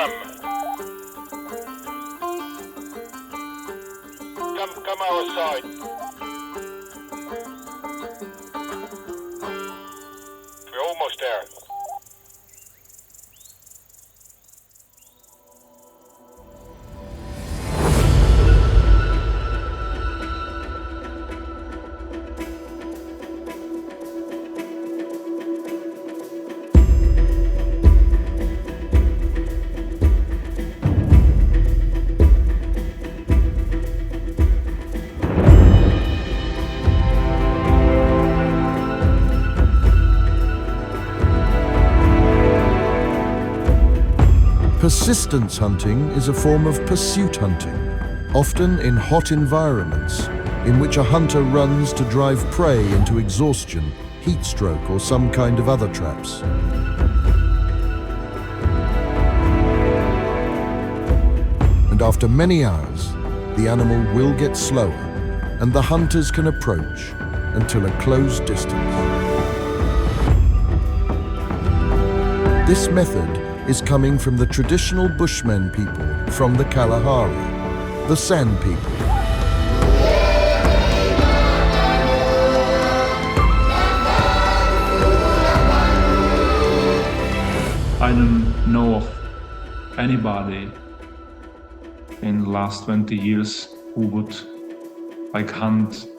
Come our side. We're almost there. Persistence hunting is a form of pursuit hunting, often in hot environments, in which a hunter runs to drive prey into exhaustion, heat stroke, or some kind of other traps. And after many hours, the animal will get slower, and the hunters can approach until a close distance. This method is coming from the traditional Bushmen people from the Kalahari, the Sand people. I don't know of anybody in the last 20 years who would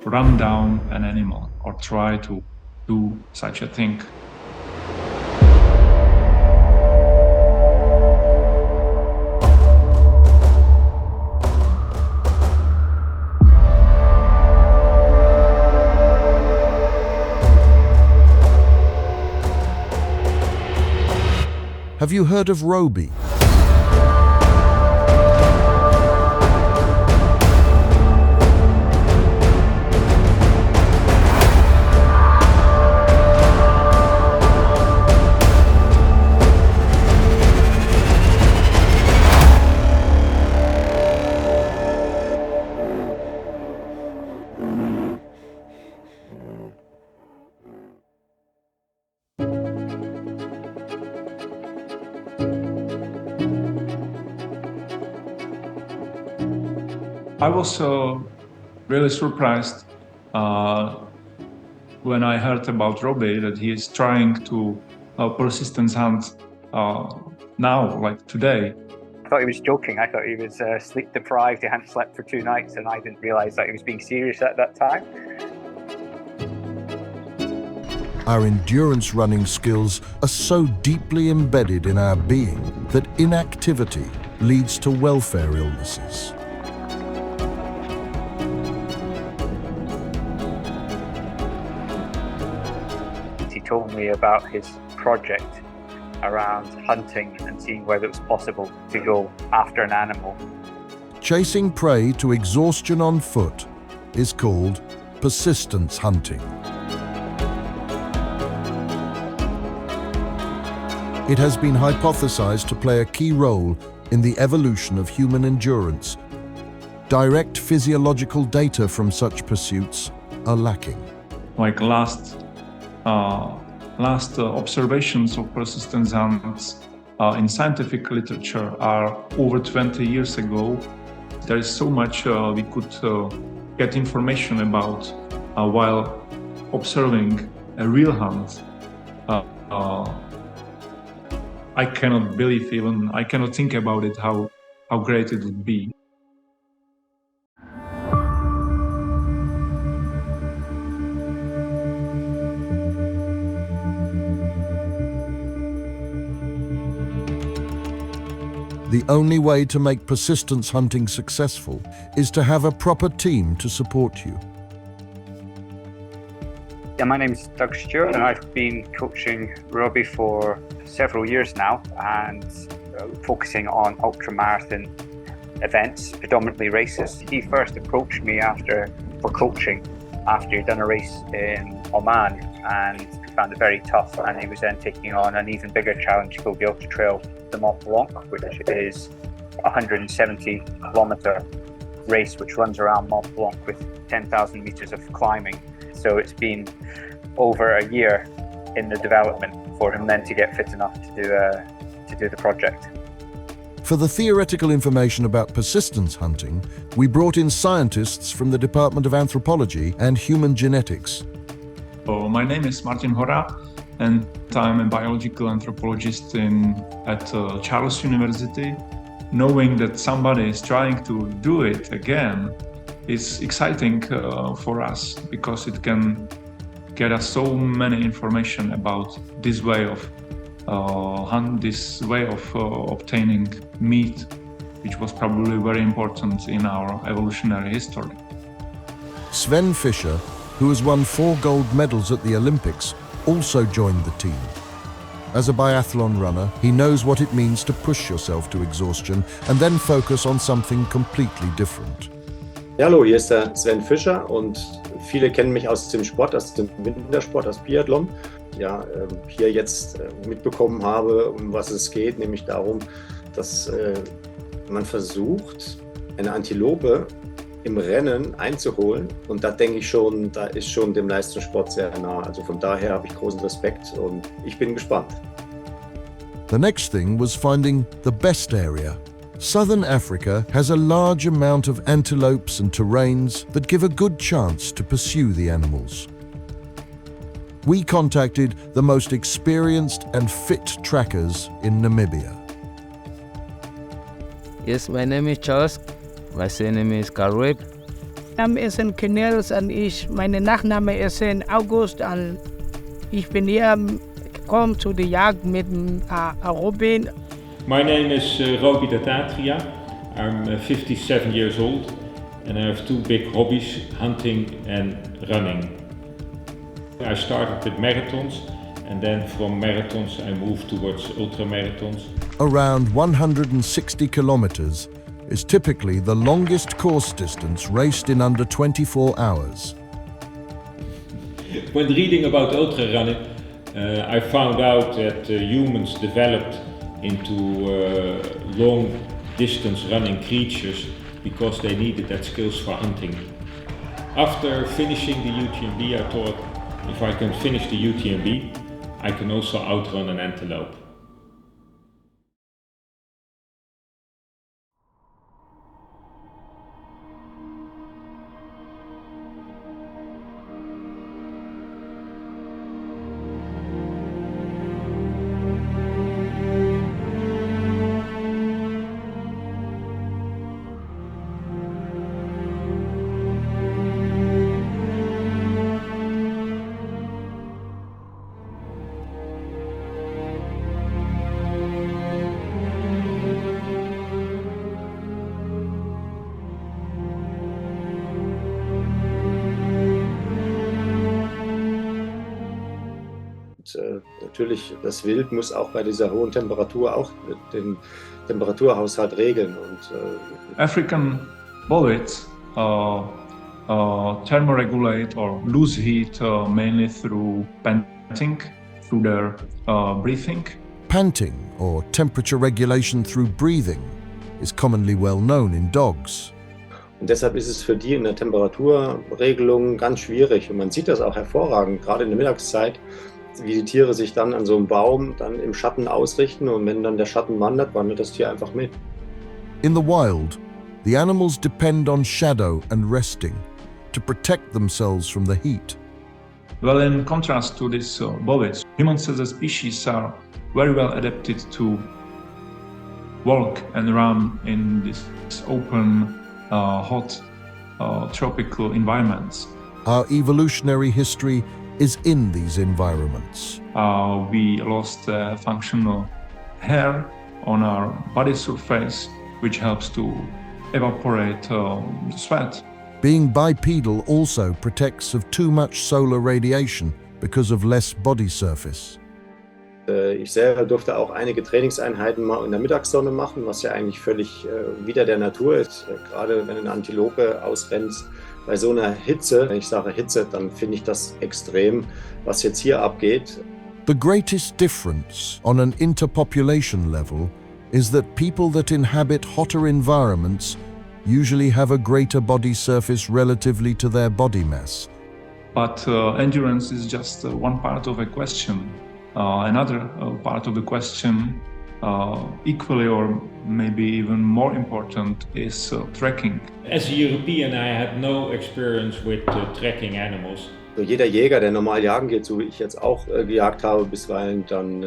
run down an animal or try to do such a thing. Have you heard of Roby? I was really surprised when I heard about Robbie that he is trying to persistence hunt now, like today. I thought he was joking. I thought he was sleep deprived. He hadn't slept for 2 nights, and I didn't realise that he was being serious at that time. Our endurance running skills are so deeply embedded in our being that inactivity leads to welfare illnesses. He told me about his project around hunting and seeing whether it was possible to go after an animal. Chasing prey to exhaustion on foot is called persistence hunting. It has been hypothesized to play a key role in the evolution of human endurance. Direct physiological data from such pursuits are lacking. Like last observations of persistence hunts in scientific literature are over 20 years ago. There is so much we could get information about while observing a real hunt. I cannot believe I cannot think about it, how great it would be. The only way to make persistence hunting successful is to have a proper team to support you. Yeah, my name's Doug Stewart, and I've been coaching Robbie for several years now, and focusing on ultramarathon events, predominantly races. He first approached me for coaching after he'd done a race in Oman and found it very tough, and he was then taking on an even bigger challenge called the Ultra Trail de Mont Blanc, which is a 170-kilometer race which runs around Mont Blanc with 10,000 meters of climbing. So it's been over a year in the development for him then to get fit enough to do the project. For the theoretical information about persistence hunting, we brought in scientists from the Department of Anthropology and Human Genetics. My name is Martin Hora, and I'm a biological anthropologist at Charles University. Knowing that somebody is trying to do it again is exciting for us, because it can get us so many information about this way of obtaining meat, which was probably very important in our evolutionary history. Sven Fischer, who has won 4 gold medals at the Olympics, also joined the team. As a biathlon runner, he knows what it means to push yourself to exhaustion and then focus on something completely different. Hallo, hier ist der Sven Fischer und viele kennen mich aus dem Sport, aus dem Wintersport, aus Biathlon. Ja, hier jetzt mitbekommen habe, um was es geht, nämlich darum, dass man versucht, eine Antilope im Rennen einzuholen, und da denke ich schon, da ist schon dem Leistungssport sehr nah. Also von daher habe ich großen Respekt und ich bin gespannt. The next thing was finding the best area. Southern Africa has a large amount of antelopes and terrains that give a good chance to pursue the animals. We contacted the most experienced and fit trackers in Namibia. Yes, my name is Charles. My surname is Karweb. Name ist Cornelis und mein Nachname ist August und ich bin hier gekommen zu der Jagd mit Robin. My name is Roby Datatria. I'm 57 years old and I have 2 big hobbies, hunting and running. I started with marathons and then from marathons I moved towards ultramarathons. Around 160 kilometers is typically the longest course distance raced in under 24 hours. When reading about ultra running, I found out that humans developed into long distance running creatures because they needed that skills for hunting. After finishing the UTMB, I thought if I can finish the UTMB, I can also outrun an antelope. Natürlich, das Wild muss auch bei dieser hohen Temperatur auch den Temperaturhaushalt regeln. Und African bullets thermoregulate or lose heat mainly through panting, through their breathing. Panting, or temperature regulation through breathing, is commonly well known in dogs. Und deshalb ist es für die in der Temperaturregelung ganz schwierig. Und man sieht das auch hervorragend, gerade in der Mittagszeit, wie die Tiere sich dann an so einem Baum dann im Schatten ausrichten, und wenn dann der Schatten wandert das Tier einfach mit. In the wild, the animals depend on shadow and resting to protect themselves from the heat. Well, in contrast to these bullets, humans as a species are very well adapted to walk and run in this open, hot, tropical environments. Our evolutionary history is in these environments. We lost functional hair on our body surface, which helps to evaporate sweat. Being bipedal also protects of too much solar radiation because of less body surface. Ich selber durfte auch einige Trainingseinheiten mal in der Mittagssonne machen, was ja eigentlich völlig wider der Natur ist. Gerade wenn eine Antilope ausrennt bei so einer Hitze, wenn ich sage Hitze, dann finde ich das extrem, was jetzt hier abgeht. The greatest difference on an interpopulation level is that people that inhabit hotter environments usually have a greater body surface relatively to their body mass. But endurance is just one part of a question. Another part of the question Equally, or maybe even more important, is tracking. As a European, I had no experience with tracking animals. So jeder Jäger, der normal jagen geht, so wie ich jetzt auch gejagt habe bisweilen, dann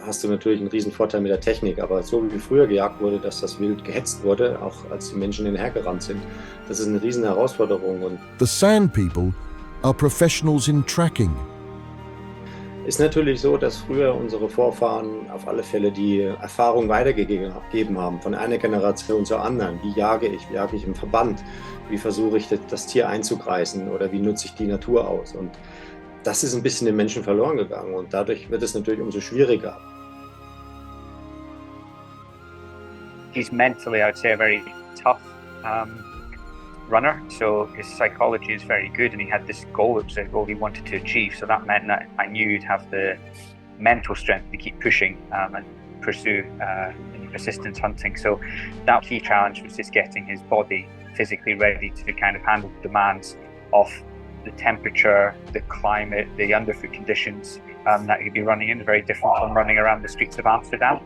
hast du natürlich einen riesen Vorteil mit der Technik. Aber so wie früher gejagt wurde, dass das Wild gehetzt wurde, auch als die Menschen hinterhergerannt sind, das ist eine riesen Herausforderung. Und The San people are professionals in tracking. ist natürlich so, dass früher unsere Vorfahren auf alle Fälle die Erfahrung weitergegeben haben, von einer Generation zur anderen. Wie jage ich? Wie jage ich im Verband? Wie versuche ich das Tier einzugreifen oder wie nutze ich die Natur aus? Und das ist ein bisschen den Menschen verloren gegangen und dadurch wird es natürlich umso schwieriger. He's mentally, I would say, a very tough runner, so his psychology is very good, and he had this goal. It was a goal he wanted to achieve, so that meant that I knew he'd have the mental strength to keep pushing and pursue persistence hunting. So that key challenge was just getting his body physically ready to kind of handle the demands of the temperature, the climate, the underfoot conditions that he'd be running in. Very different from running around the streets of Amsterdam.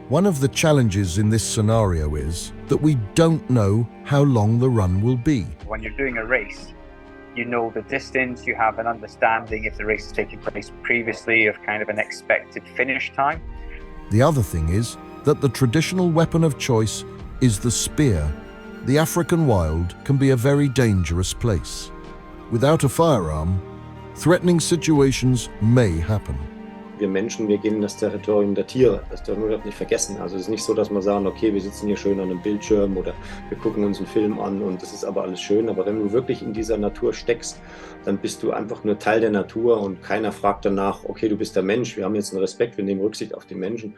One of the challenges in this scenario is that we don't know how long the run will be. When you're doing a race, you know the distance, you have an understanding if the race has taken place previously of kind of an expected finish time. The other thing is that the traditional weapon of choice is the spear. The African wild can be a very dangerous place. Without a firearm, threatening situations may happen. Wir Menschen, wir gehen in das Territorium der Tiere. Das dürfen wir nicht vergessen. Also es ist nicht so, dass wir sagen, okay, wir sitzen hier schön an einem Bildschirm oder wir gucken uns einen Film an und das ist aber alles schön. Aber wenn du wirklich in dieser Natur steckst, dann bist du einfach nur Teil der Natur und keiner fragt danach, okay, du bist der Mensch, wir haben jetzt einen Respekt, wir nehmen Rücksicht auf die Menschen.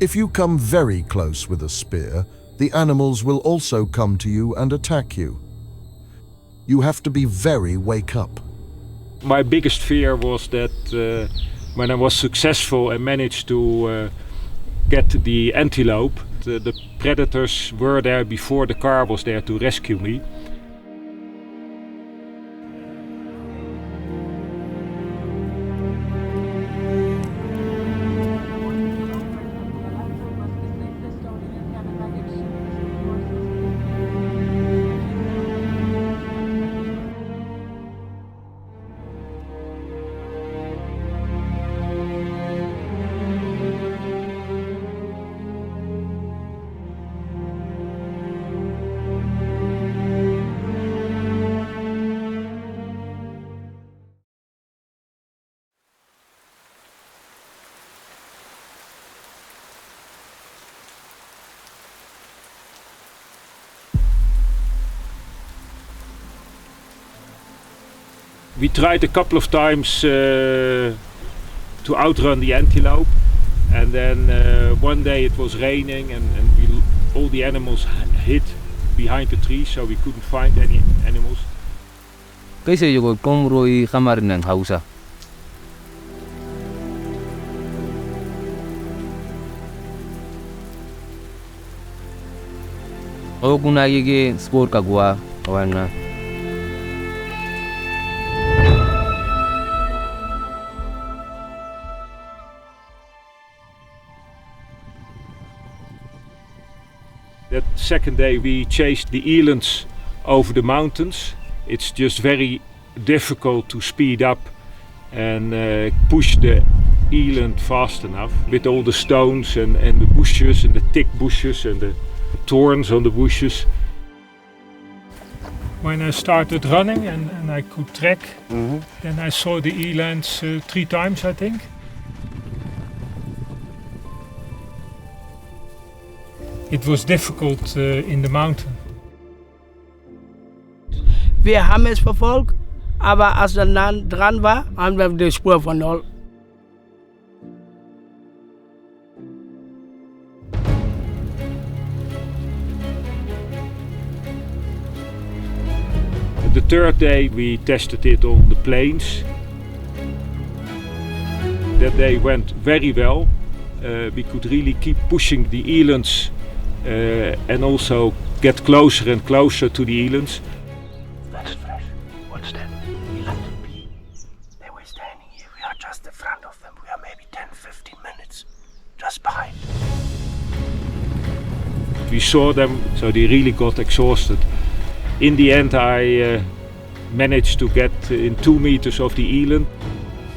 If you come very close with a spear, the animals will also come to you and attack you. You have to be very wake up. My biggest fear was that when I was successful and managed to get the antelope, the predators were there before the car was there to rescue me. We tried a couple of times to outrun the antelope, and then one day it was raining and all the animals hid behind the trees, so we couldn't find any animals. Kasi yung komroy kamar ng hausa. O kung nagiging sport kagwa, kawan na. That second day we chased the elands over the mountains. It's just very difficult to speed up and push the eland fast enough with all the stones and the bushes and the thick bushes and the thorns on the bushes. When I started running and I could track, then I saw the elands 3 times, I think. It was difficult in the mountain. Wir haben es verfolgt, aber als er dran war, haben wir die Spur verloren. The third day we tested it on the plains. That day went very well. We could really keep pushing the elands and also get closer and closer to the elands. That's fresh. What's that? Eland. They were standing here. We are just in front of them. We are maybe 10-15 minutes just behind. We saw them, so they really got exhausted. In the end, I managed to get in 2 meters of the eland.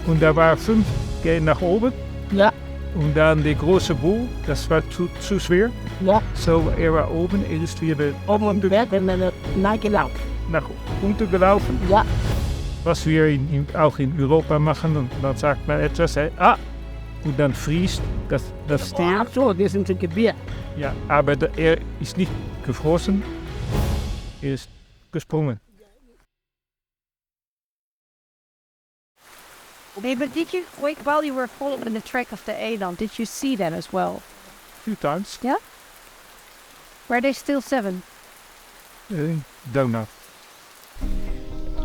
Und da war 5 gehen nach oben. Ja, Und dann der große Bull, das war zu schwer. ja. So, war oben, ist wieder Oben am Berg und dann nachgelaufen. nach unten gelaufen. Ja, Was wir auch in Europa machen. Und dann sagt man etwas, und dann friest das Stier. ach so, das sind die Gebiete. Ja, aber er ist nicht gefroren, er ist gesprungen. Hey, but did you, while you were following the track of the eland, did you see them as well? 2 times. Yeah? Were they still 7? Don't know.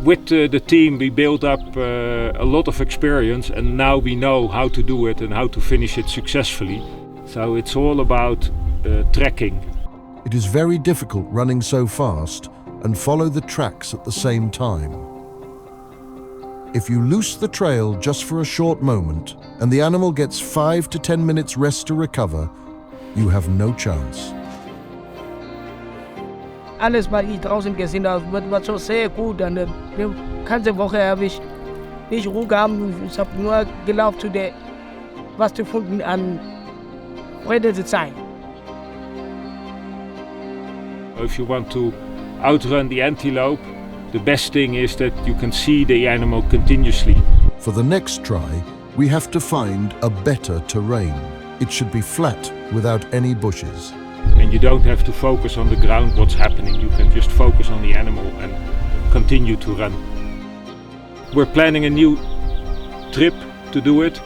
With the team, we built up a lot of experience, and now we know how to do it and how to finish it successfully. So it's all about trekking. It is very difficult running so fast and follow the tracks at the same time. If you loose the trail just for a short moment and the animal gets 5 to 10 minutes rest to recover, you have no chance. Alles, was ich draußen gesehen habe, war so sehr gut. Und die ganze Woche habe ich nicht Ruhe gehabt. Ich habe nur gelaufen zu der, was gefunden an Freude zu sein. If you want to outrun the antelope, the best thing is that you can see the animal continuously. For the next try, we have to find a better terrain. It should be flat without any bushes. And you don't have to focus on the ground, what's happening. You can just focus on the animal and continue to run. We're planning a new trip to do it,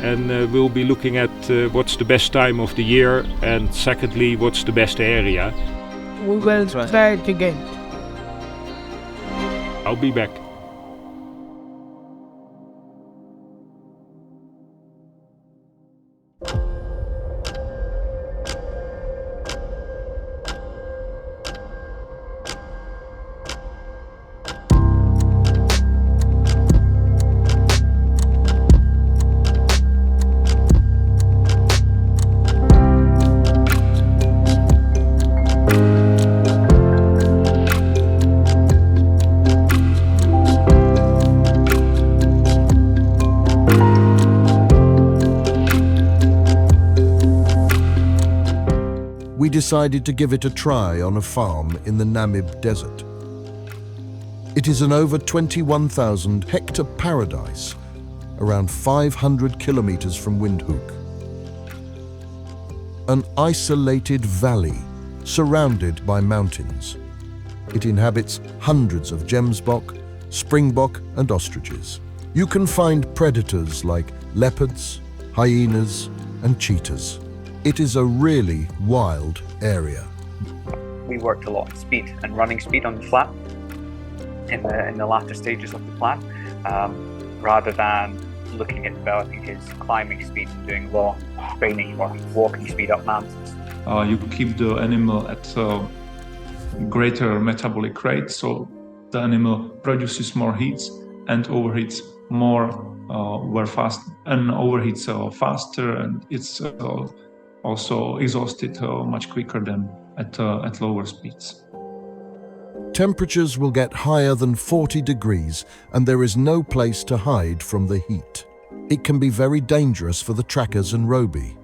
and we'll be looking at what's the best time of the year, and secondly, what's the best area. We will try it again. I'll be back. We decided to give it a try on a farm in the Namib desert. It is an over 21,000 hectare paradise, around 500 kilometers from Windhoek. An isolated valley surrounded by mountains. It inhabits hundreds of gemsbok, springbok and ostriches. You can find predators like leopards, hyenas and cheetahs. It is a really wild area. We worked a lot on speed and running speed on the flat in the latter stages of the plan, rather than looking at developing his climbing speed and doing long training or walking speed up mountains. You keep the animal at greater metabolic rate, so the animal produces more heats and overheats more and overheats faster, and it's also exhausted much quicker than at lower speeds. Temperatures will get higher than 40 degrees and there is no place to hide from the heat. It can be very dangerous for the trackers and Roby.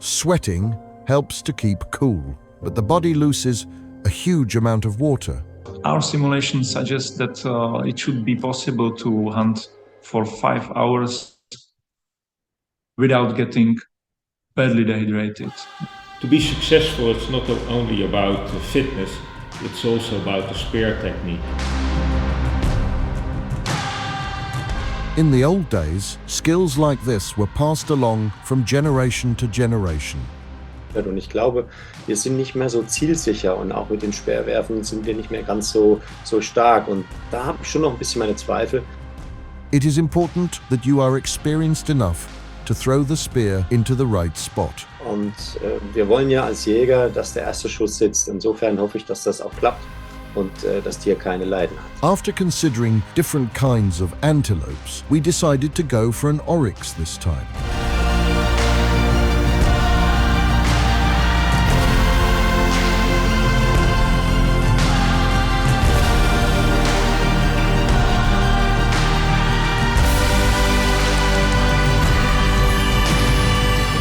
Sweating helps to keep cool, but the body loses a huge amount of water. Our simulation suggests that it should be possible to hunt for 5 hours without getting badly dehydrated. To be successful, it's not only about fitness, it's also about the spear technique. In the old days, skills like this were passed along from generation to generation. Und ich glaube, wir sind nicht mehr so zielsicher und auch mit den Speerwerfen sind wir nicht mehr ganz so stark. Und da habe ich schon noch ein bisschen meine Zweifel. It is important that you are experienced enough to throw the spear into the right spot. Und wir wollen ja als Jäger, dass der erste Schuss sitzt. Insofern hoffe ich, dass das auch klappt und das Tier keine Leiden hat. After considering different kinds of antelopes, we decided to go for an oryx this time.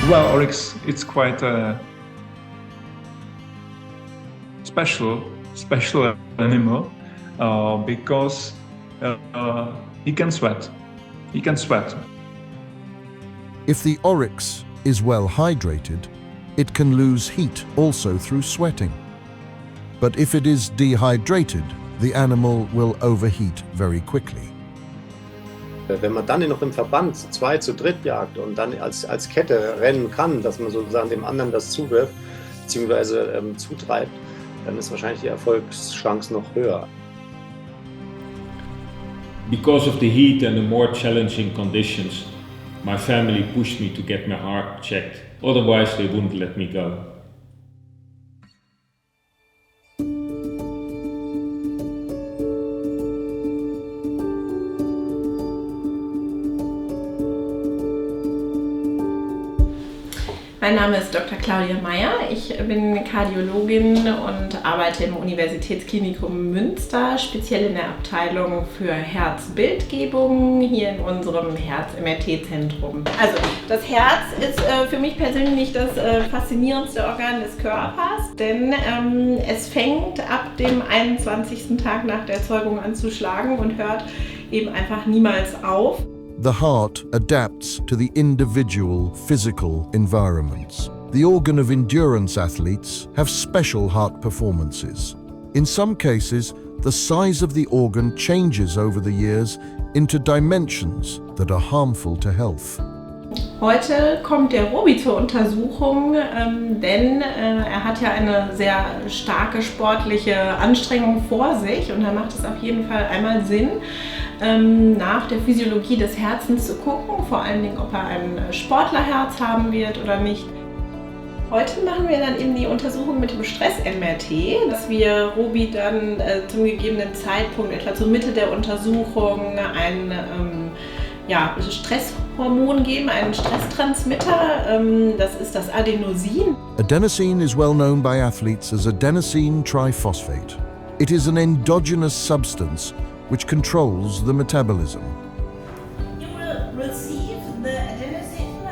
Well, oryx, it's quite a special animal because he can sweat. He can sweat. If the oryx is well hydrated, it can lose heat also through sweating. But if it is dehydrated, the animal will overheat very quickly. Wenn man dann noch im Verband zu zweit, zu dritt jagt und dann als Kette rennen kann, dass man sozusagen dem anderen das zuwirft bzw. zutreibt, dann ist wahrscheinlich die Erfolgschance noch höher. Because of the heat and the more challenging conditions, my family pushed me to get my heart checked. Otherwise, they wouldn't let me go. Mein Name ist Dr. Claudia Meyer. Ich bin Kardiologin und arbeite im Universitätsklinikum Münster, speziell in der Abteilung für Herzbildgebung hier in unserem Herz-MRT-Zentrum. Also das Herz ist für mich persönlich das faszinierendste Organ des Körpers, denn es fängt ab dem 21. Tag nach der Zeugung an zu schlagen und hört eben einfach niemals auf. The heart adapts to the individual physical environments. The organ of endurance athletes have special heart performances. In some cases, the size of the organ changes over the years into dimensions that are harmful to health. Heute kommt der Robi zur Untersuchung, denn er hat ja eine sehr starke sportliche Anstrengung vor sich und da macht es auf jeden Fall einmal Sinn, nach der Physiologie des Herzens zu gucken, vor allen Dingen, ob er ein Sportlerherz haben wird oder nicht. Heute machen wir dann eben die Untersuchung mit dem Stress-MRT, dass wir Robi dann zum gegebenen Zeitpunkt, etwa zur Mitte der Untersuchung, ein Stresshormon geben, einen Stresstransmitter, das ist das Adenosin. Adenosine is well known by athletes as adenosine triphosphate. It is an endogenous substance which controls the metabolism. You will receive the adenosine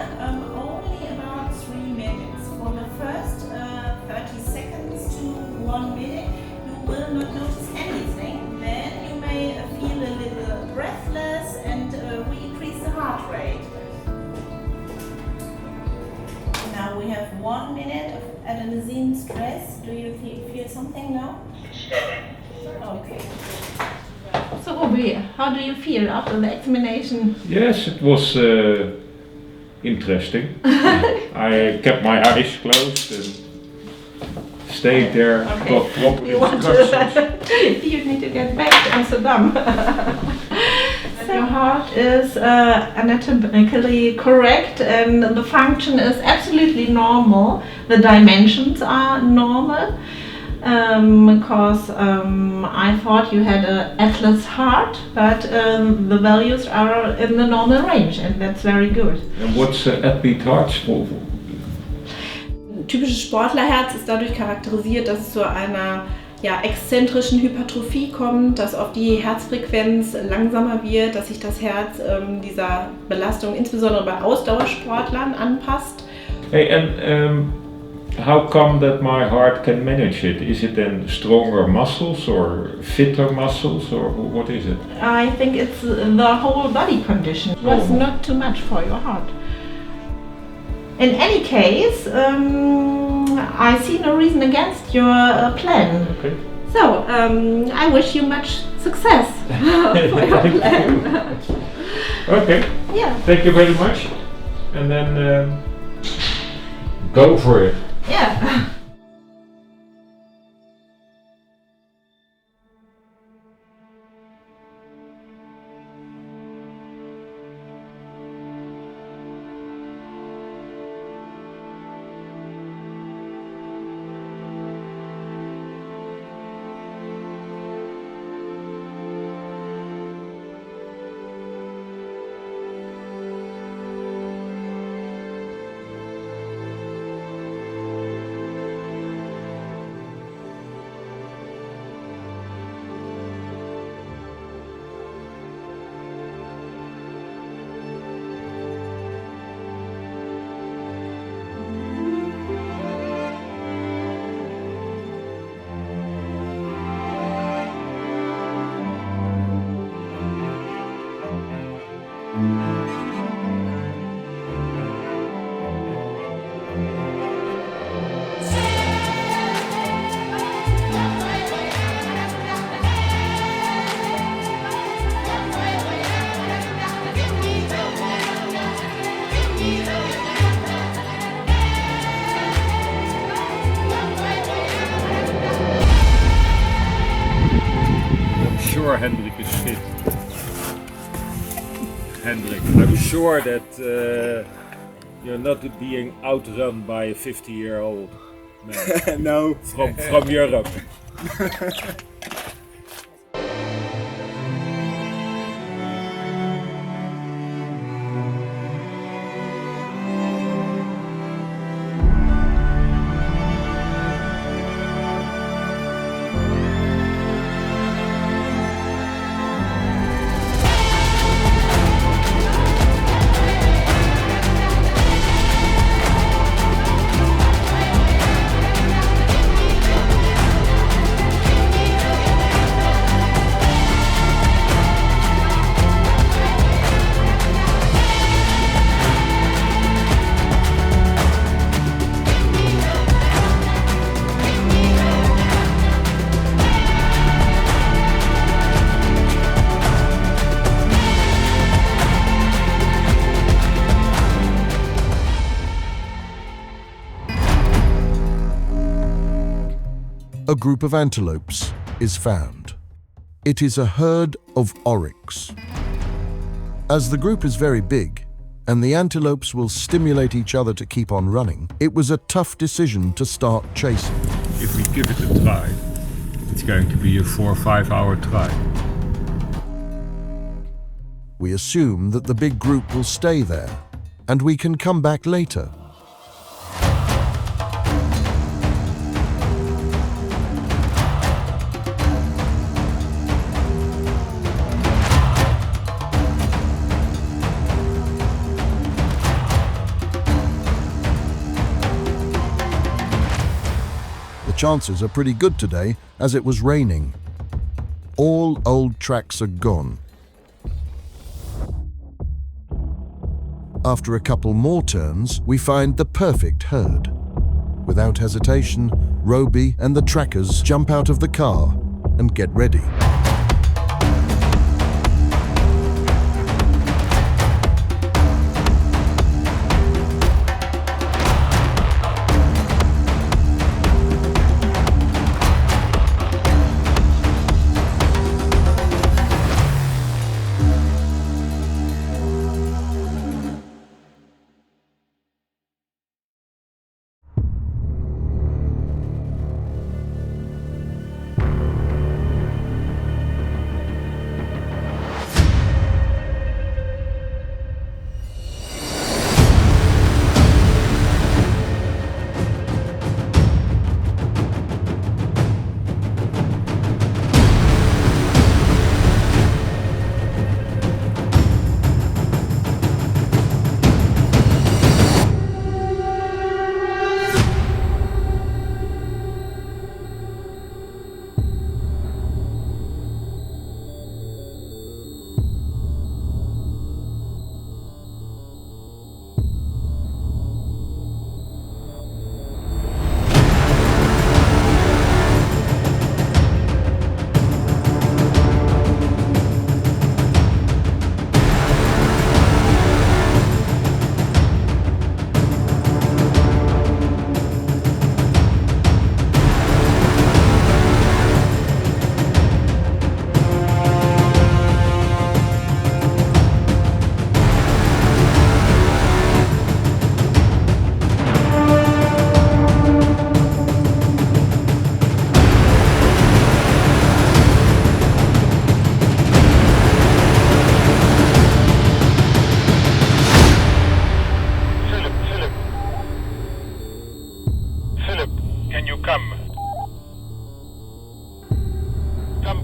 only about 3 minutes. For the first 30 seconds to 1 minute, you will not notice anything. Then you may feel a little breathless and we increase the heart rate. Now we have 1 minute of adenosine stress. Do you feel something now? Okay. So Robi, how do you feel after the examination? Yes, it was interesting. I kept my eyes closed and stayed there, got proper instructions. You need to get back to Amsterdam. Your heart is anatomically correct and the function is absolutely normal. The dimensions are normal. Because I thought you had an atlas heart, but the values are in the normal range and that's very good. And what's athlete heart for? Typisches Sportlerherz ist dadurch charakterisiert, dass es zu einer exzentrischen Hypertrophie kommt, dass auch die Herzfrequenz langsamer wird, dass sich das Herz dieser Belastung insbesondere bei Ausdauersportlern anpasst. Hey, and how come that my heart can manage it? Is it then stronger muscles or fitter muscles or what is it? I think it's the whole body condition. It was not too much for your heart. In any case, I see no reason against your plan. Okay. So, I wish you much success for your plan. Okay. Yeah. Thank you very much. And then go for it. Yeah. sure Hendrik is fit. Hendrik, I'm sure that you're not being outrun by a 50-year-old man. No. From Europe. A group of antelopes is found. It is a herd of oryx. As the group is very big, and the antelopes will stimulate each other to keep on running, it was a tough decision to start chasing. If we give it a try, it's going to be a 4 or 5 hour try. We assume that the big group will stay there, and we can come back later. The chances are pretty good today, as it was raining. All old tracks are gone. After a couple more turns, we find the perfect herd. Without hesitation, Roby and the trackers jump out of the car and get ready.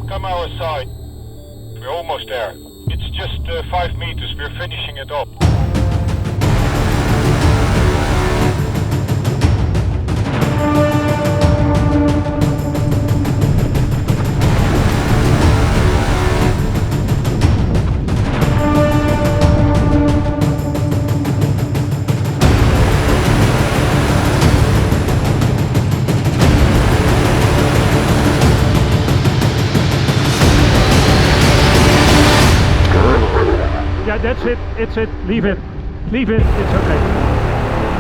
Come our side. We're almost there. It's just 5 meters. We're finishing it up. Yeah, that's it. It's it. Leave it. Leave it. It's okay.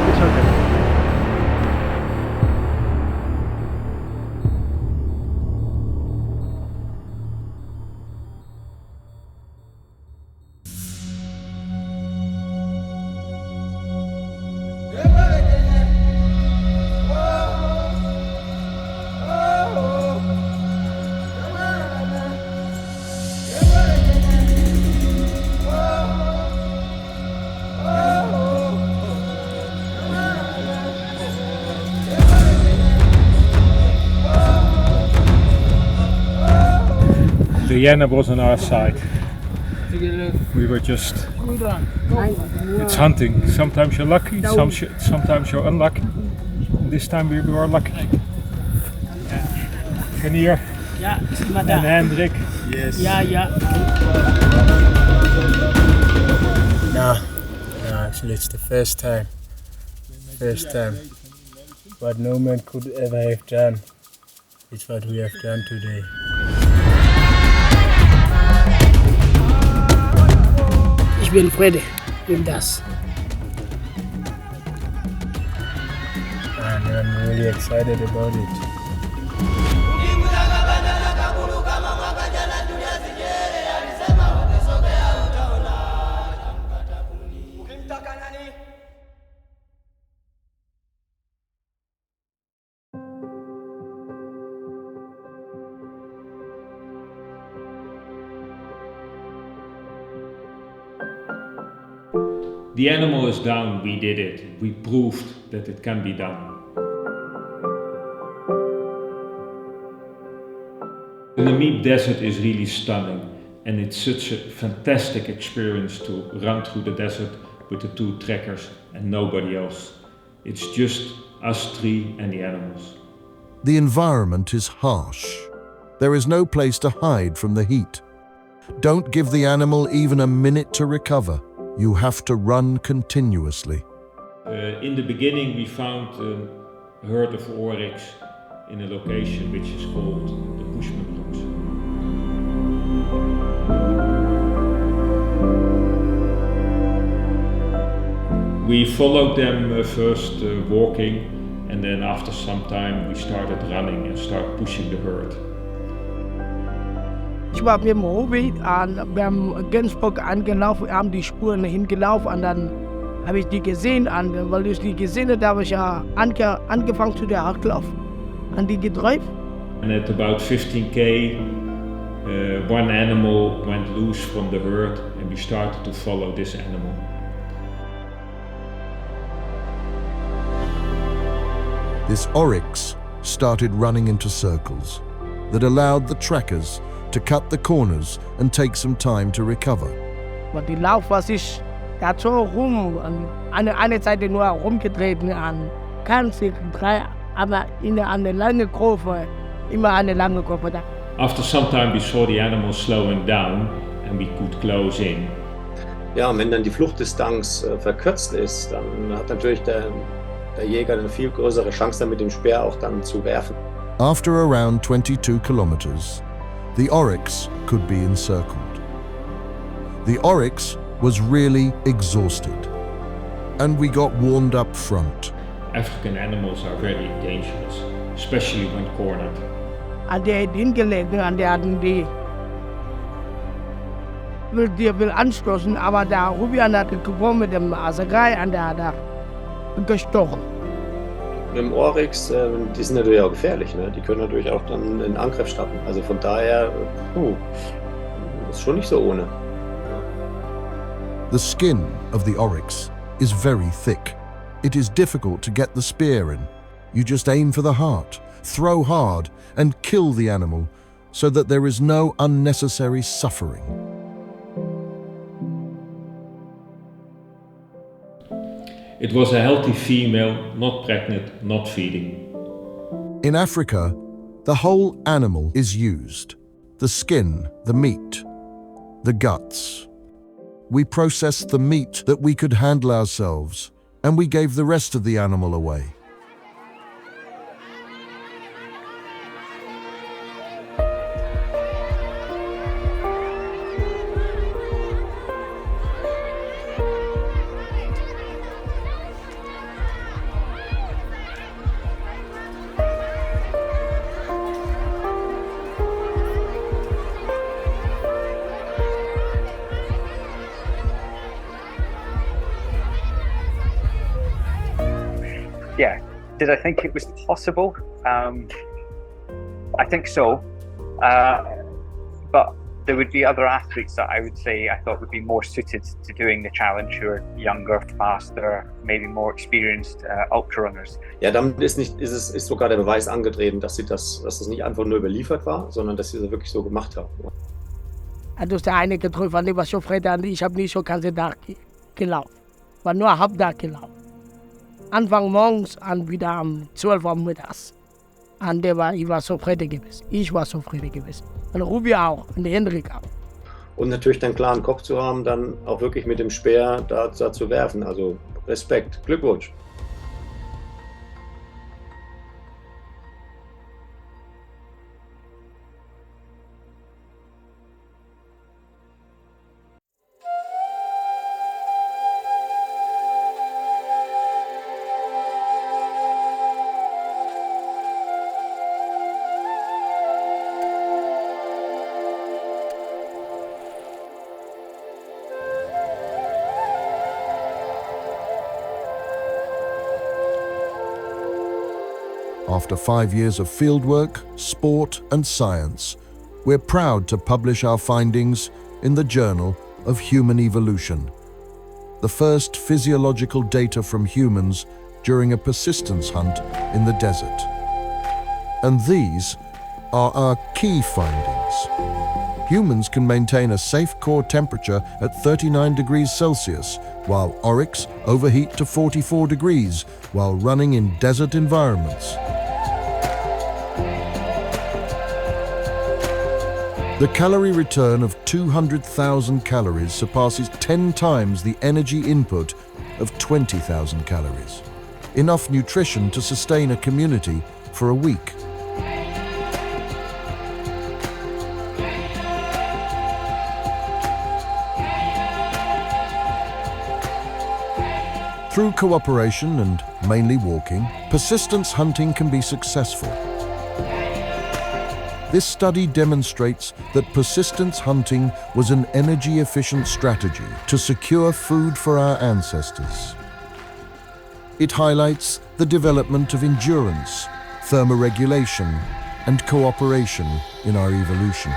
It's okay. The hyena was on our side. We were just, it's hunting. Sometimes you're lucky, sometimes you're unlucky. This time we were lucky. Kenier and Hendrik. Yes. Yeah. No, actually it's the first time. What no man could ever have done. It's what we have done today. Ich bin Frede, bin das. And I'm really excited about it. The animal is down, we did it. We proved that it can be done. The Namib desert is really stunning, and it's such a fantastic experience to run through the desert with the 2 trekkers and nobody else. It's just us 3 and the animals. The environment is harsh. There is no place to hide from the heat. Don't give the animal even a minute to recover. You have to run continuously. In the beginning we found a herd of oryx in a location which is called the Bushman Rocks. We followed them first walking, and then after some time we started running and started pushing the herd. Ich war mit dem Hobby beim Gensburg angelaufen, haben die Spuren hingelaufen und dann habe ich die gesehen. Und weil ich die gesehen habe, habe ich ja angefangen zu der Hardlauf. Und die getreibt. And at about 15k, one animal went loose from the herd and we started to follow this animal. This oryx started running into circles that allowed the trackers to cut the corners and take some time to recover. Aber die Lauf, was ich da so rum, eine Seite nur rumgetreten, an ganz drei, aber in eine lange Kurve, immer eine lange Kurve da. After some time we saw the animal slowing down and we could close in. Ja, und wenn dann die Fluchtdistanz verkürzt ist, dann hat natürlich der Jäger eine viel größere Chance, dann mit dem Speer auch dann zu werfen. After around 22 kilometers, the oryx could be encircled. The oryx was really exhausted, and we got warned up front. African animals are very dangerous, especially when cornered. Und der hat hingelegt und der hatten die will anstoßen, aber der Rubian hat gekommen mit dem Asagai und der hat da gestochen. Mit dem Oryx, die sind natürlich auch gefährlich, ne? Die können natürlich auch dann in Angriff starten. Also von daher, ist schon nicht so ohne. The skin of the oryx is very thick. It is difficult to get the spear in. You just aim for the heart, throw hard, and kill the animal so that there is no unnecessary suffering. It was a healthy female, not pregnant, not feeding. In Africa, the whole animal is used. The skin, the meat, the guts. We processed the meat that we could handle ourselves, and we gave the rest of the animal away. Yeah, did I think it was possible? I think so, but there would be other athletes that I would say I thought would be more suited to doing the challenge, who are younger, faster, maybe more experienced ultra runners. Ja, damit ist sogar der Beweis angetreten, dass das nicht einfach nur überliefert war, sondern dass sie das wirklich so gemacht haben. Hat uns der eine getroffen, der war schon Freitag, ich habe nicht schon den ganzen Tag gelaufen. War nur Haupttag gelaufen. Anfang morgens und wieder um 12 Uhr mittags. Und ich war zufrieden gewesen. Ich war zufrieden gewesen. Und Ruby auch, und der Hendrik auch. Und natürlich dann klaren Kopf zu haben, dann auch wirklich mit dem Speer da zu werfen. Also Respekt, Glückwunsch. After 5 years of fieldwork, sport and science, we're proud to publish our findings in the Journal of Human Evolution, the first physiological data from humans during a persistence hunt in the desert. And these are our key findings. Humans can maintain a safe core temperature at 39 degrees Celsius, while oryx overheat to 44 degrees while running in desert environments. The calorie return of 200,000 calories surpasses 10 times the energy input of 20,000 calories. Enough nutrition to sustain a community for a week. Through cooperation and mainly walking, persistence hunting can be successful. This study demonstrates that persistence hunting was an energy-efficient strategy to secure food for our ancestors. It highlights the development of endurance, thermoregulation, and cooperation in our evolution.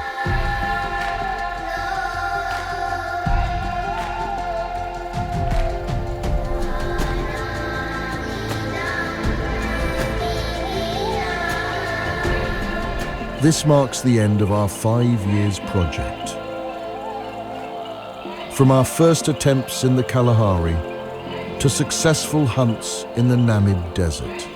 This marks the end of our 5 years project. From our first attempts in the Kalahari to successful hunts in the Namib Desert.